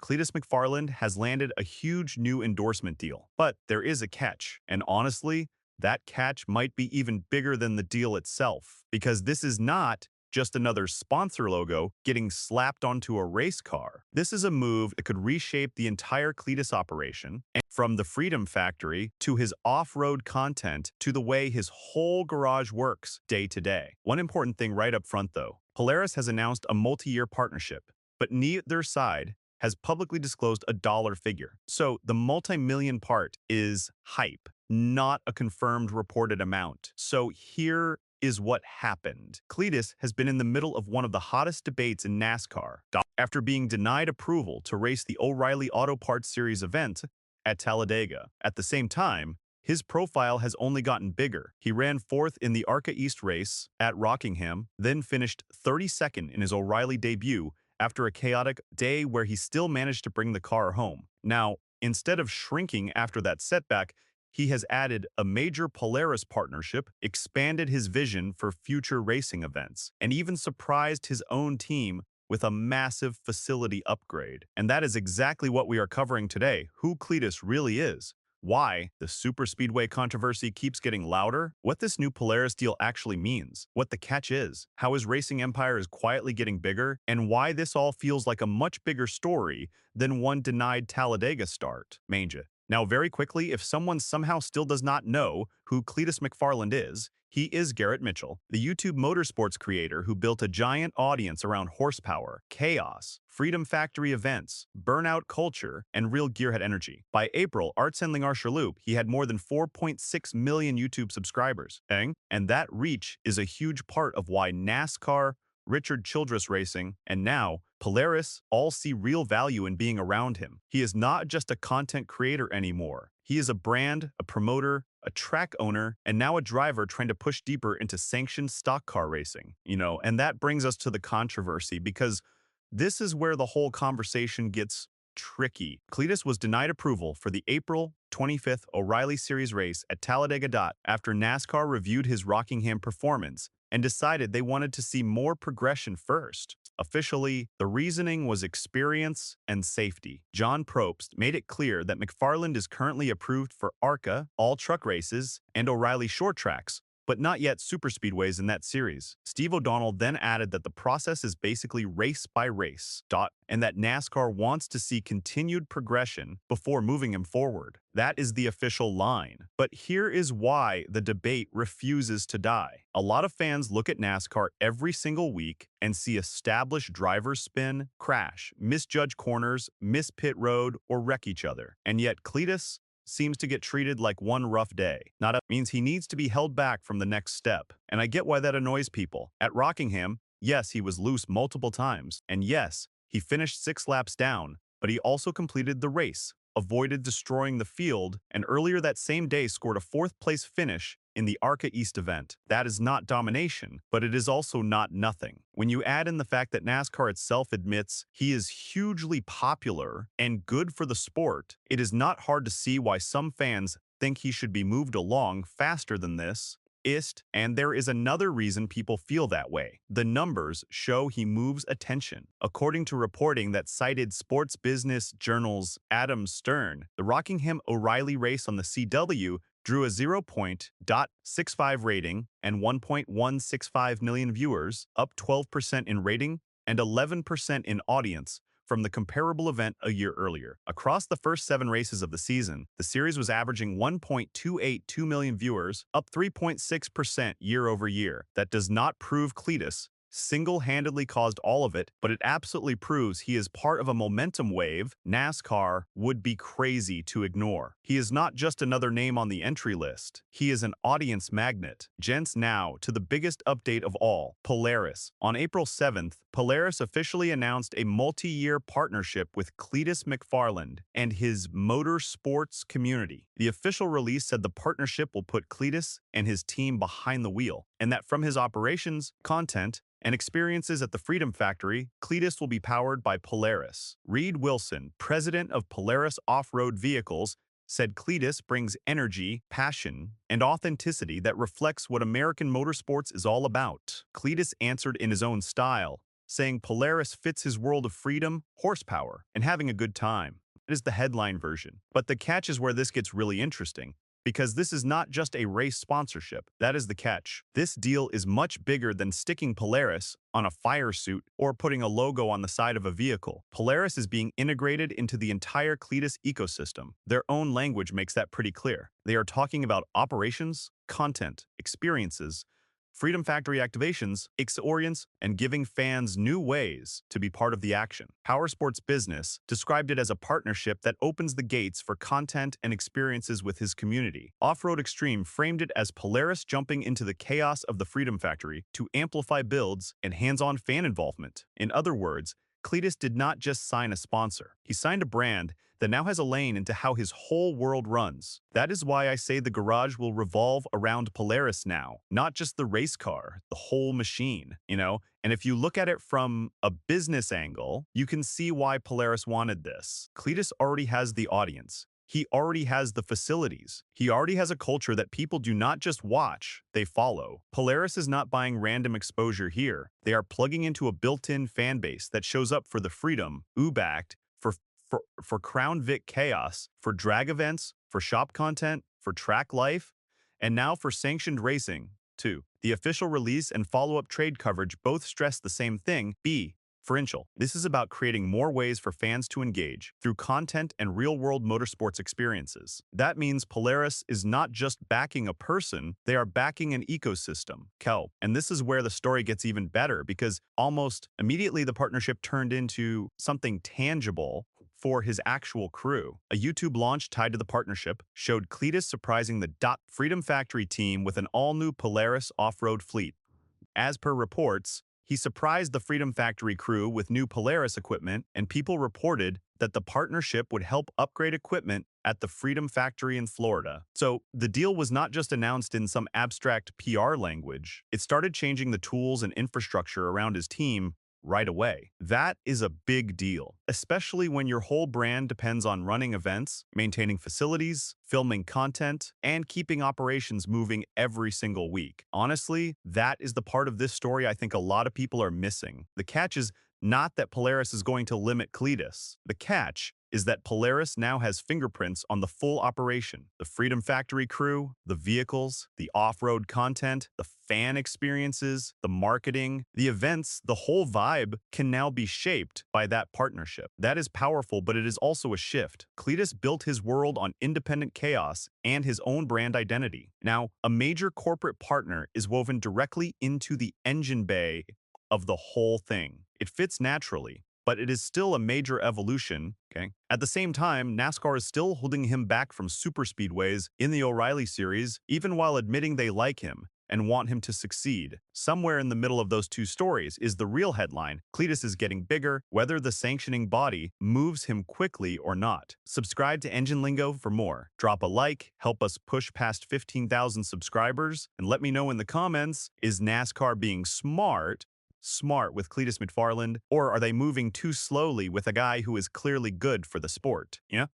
Cletus McFarland has landed a huge new endorsement deal. But there is a catch, and honestly, that catch might be even bigger than the deal itself, because this is not just another sponsor logo getting slapped onto a race car. This is a move that could reshape the entire Cletus operation, and from the Freedom Factory to his off-road content to the way his whole garage works day to day. One important thing right up front though, Polaris has announced a multi-year partnership, but neither side has publicly disclosed a dollar figure. So the multi-million part is hype, not a confirmed reported amount. So here is what happened. Cletus has been in the middle of one of the hottest debates in NASCAR. After being denied approval to race the O'Reilly Auto Parts Series event at Talladega. At the same time, his profile has only gotten bigger. He ran fourth in the ARCA East race at Rockingham, then finished 32nd in his O'Reilly debut after a chaotic day where he still managed to bring the car home. Now, instead of shrinking after that setback, he has added a major Polaris partnership, expanded his vision for future racing events, and even surprised his own team with a massive facility upgrade. And that is exactly what we are covering today, who Cletus really is, why the superspeedway controversy keeps getting louder, what this new Polaris deal actually means, what the catch is, how his racing empire is quietly getting bigger, and why this all feels like a much bigger story than one denied Talladega start. Manja. Now, very quickly, if someone somehow still does not know who Cletus McFarland is, he is Garrett Mitchell, the YouTube motorsports creator who built a giant audience around horsepower, chaos, Freedom Factory events, burnout culture, and real gearhead energy. By April, Arts Handling Arshaloop, he had more than 4.6 million YouTube subscribers. And that reach is a huge part of why NASCAR, Richard Childress Racing, and now Polaris all see real value in being around him. He is not just a content creator anymore. He is a brand, a promoter, a track owner, and now a driver trying to push deeper into sanctioned stock car racing. And that brings us to the controversy, because this is where the whole conversation gets tricky. Cletus was denied approval for the April 25th O'Reilly Series race at Talladega after NASCAR reviewed his Rockingham performance and decided they wanted to see more progression first. Officially, the reasoning was experience and safety. John Probst made it clear that McFarland is currently approved for ARCA, all truck races, and O'Reilly short tracks, but not yet superspeedways in that series. Steve O'Donnell then added that the process is basically race by race, and that NASCAR wants to see continued progression before moving him forward. That is the official line. But here is why the debate refuses to die. A lot of fans look at NASCAR every single week and see established drivers spin, crash, misjudge corners, miss pit road, or wreck each other. And yet Cletus seems to get treated like one rough day. Means he needs to be held back from the next step. And I get why that annoys people. At Rockingham, yes, he was loose multiple times. And yes, he finished 6 laps down, but he also completed the race, avoided destroying the field, and earlier that same day scored a 4th place finish in the ARCA East event. That is not domination, but it is also not nothing. When you add in the fact that NASCAR itself admits he is hugely popular and good for the sport, it is not hard to see why some fans think he should be moved along faster than this. And there is another reason people feel that way. The numbers show he moves attention. According to reporting that cited Sports Business Journal's Adam Stern, the Rockingham O'Reilly race on the CW drew a 0.65 rating and 1.165 million viewers, up 12% in rating and 11% in audience from the comparable event a year earlier. Across the first 7 races of the season, the series was averaging 1.282 million viewers, up 3.6% year over year. That does not prove Cletus single-handedly caused all of it, but it absolutely proves he is part of a momentum wave NASCAR would be crazy to ignore. He is not just another name on the entry list. He is an audience magnet. Gents, now to the biggest update of all, Polaris. On April 7th, Polaris officially announced a multi-year partnership with Cletus McFarland and his motorsports community. The official release said the partnership will put Cletus and his team behind the wheel, and that from his operations, content, and experiences at the Freedom Factory, Cletus will be powered by Polaris. Reed Wilson, president of Polaris Off-Road Vehicles, said Cletus brings energy, passion, and authenticity that reflects what American motorsports is all about. Cletus answered in his own style, saying Polaris fits his world of freedom, horsepower, and having a good time. It is the headline version. But the catch is where this gets really interesting, because this is not just a race sponsorship. That is the catch. This deal is much bigger than sticking Polaris on a fire suit or putting a logo on the side of a vehicle. Polaris is being integrated into the entire Cletus ecosystem. Their own language makes that pretty clear. They are talking about operations, content, experiences, Freedom Factory activations, experience, and giving fans new ways to be part of the action. Powersports Business described it as a partnership that opens the gates for content and experiences with his community. Off-Road Extreme framed it as Polaris jumping into the chaos of the Freedom Factory to amplify builds and hands-on fan involvement. In other words, Cletus did not just sign a sponsor. He signed a brand that now has a lane into how his whole world runs. That is why I say the garage will revolve around Polaris now, not just the race car, the whole machine, you know? And if you look at it from a business angle, you can see why Polaris wanted this. Cletus already has the audience. He already has the facilities. He already has a culture that people do not just watch, they follow. Polaris is not buying random exposure here. They are plugging into a built-in fan base that shows up for the freedom, UBACT, for Crown Vic chaos, for drag events, for shop content, for track life, and now for sanctioned racing, too. The official release and follow-up trade coverage both stress the same thing, differential. This is about creating more ways for fans to engage through content and real-world motorsports experiences. That means Polaris is not just backing a person, they are backing an ecosystem. And this is where the story gets even better, because almost immediately the partnership turned into something tangible for his actual crew. A YouTube launch tied to the partnership showed Cletus surprising the Freedom Factory team with an all-new Polaris off-road fleet. As per reports, he surprised the Freedom Factory crew with new Polaris equipment, and people reported that the partnership would help upgrade equipment at the Freedom Factory in Florida. So the deal was not just announced in some abstract PR language. It started changing the tools and infrastructure around his team right away. That is a big deal, especially when your whole brand depends on running events, maintaining facilities, filming content, and keeping operations moving every single week. Honestly, that is the part of this story I think a lot of people are missing. The catch is not that Polaris is going to limit Cletus. The catch is that Polaris now has fingerprints on the full operation. The Freedom Factory crew, the vehicles, the off-road content, the fan experiences, the marketing, the events, the whole vibe can now be shaped by that partnership. That is powerful, but it is also a shift. Cletus built his world on independent chaos and his own brand identity. Now, a major corporate partner is woven directly into the engine bay of the whole thing. It fits naturally, but it is still a major evolution, okay? At the same time, NASCAR is still holding him back from superspeedways in the O'Reilly series, even while admitting they like him and want him to succeed. Somewhere in the middle of those two stories is the real headline: Cletus is getting bigger, whether the sanctioning body moves him quickly or not. Subscribe to Engine Lingo for more. Drop a like, help us push past 15,000 subscribers, and let me know in the comments, is NASCAR being smart with Cletus McFarland, or are they moving too slowly with a guy who is clearly good for the sport? Yeah?